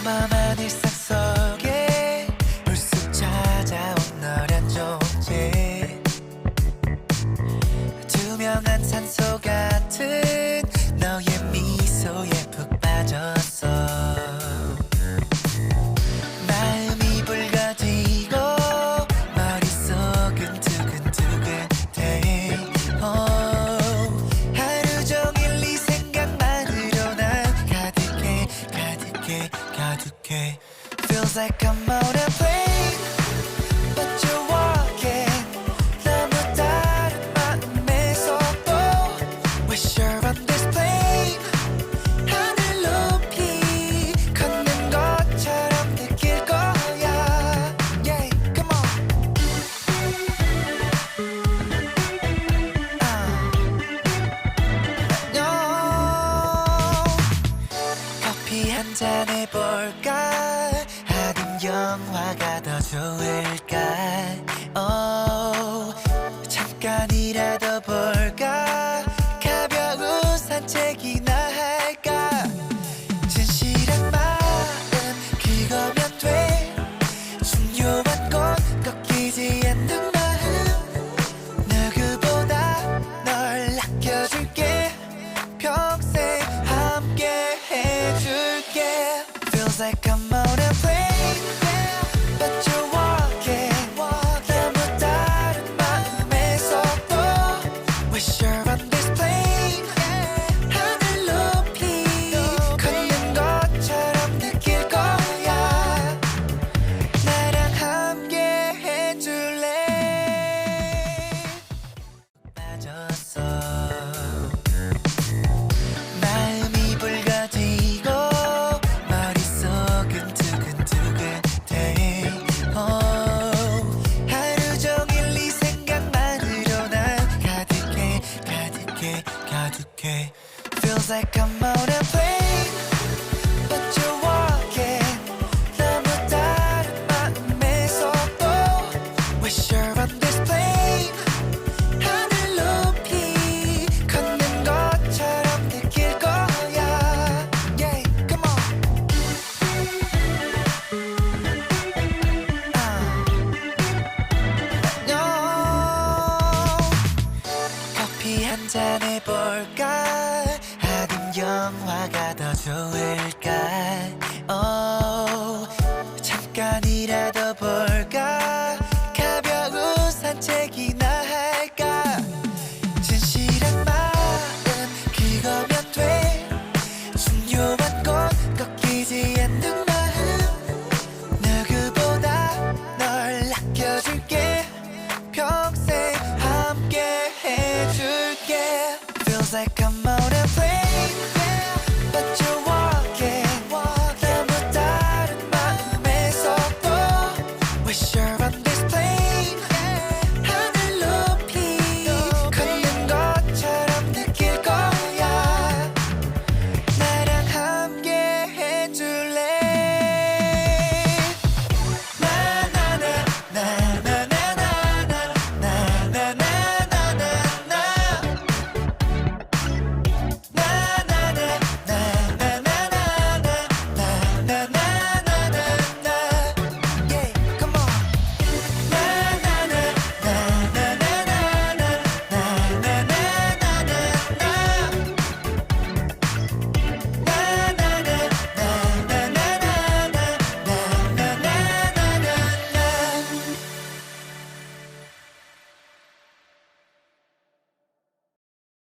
평범한 일상 속에 불쑥 찾아온 너란 존재, 투명한 산소 같은 너의 미소에 푹 빠졌어. 마음이 붉어지고 머릿속은 두근두근해. 하루 종일 네 생각만으로 난 가득해 가득해 가득해. Feels like I'm on a plane but you're walking. 너무 다른 마음의 속도. Wish you're on this plane. 하늘 높이 걷는 것처럼 느낄 거야. Yeah, come on. No. 커피 한 잔 해볼까? 아님 영화가 더 좋을까? 잠깐이라도 볼까? 가벼운 산책이나 할까? 진실한 마음 그거면 돼. 중요한 건 꺾이지 않는 마음. 누구보다 널 아껴줄게. 평생 함께 해줄게. Feels like I'm on a plane but you're walking. 너무 다른 마음의 속도. Wish you're on this plane. 하늘 높이 걷는 것처럼 느낄 거야. 나랑 함께 해줄래? 빠졌어. 마음이 붉어지고 머릿속은 두근두근해. 하루 종일 네 생각만으로 난 가득해 가득해 가득해. Feels like I'm on a plane but you're walking. 너무 다른 마음의 속도. Wish you're on this plane. 하늘 높이 걷는 것처럼 느낄 거야. Yeah, come on. No. 커피 한 잔 해볼까? 아님 영화가 더 좋을까? 잠깐이라도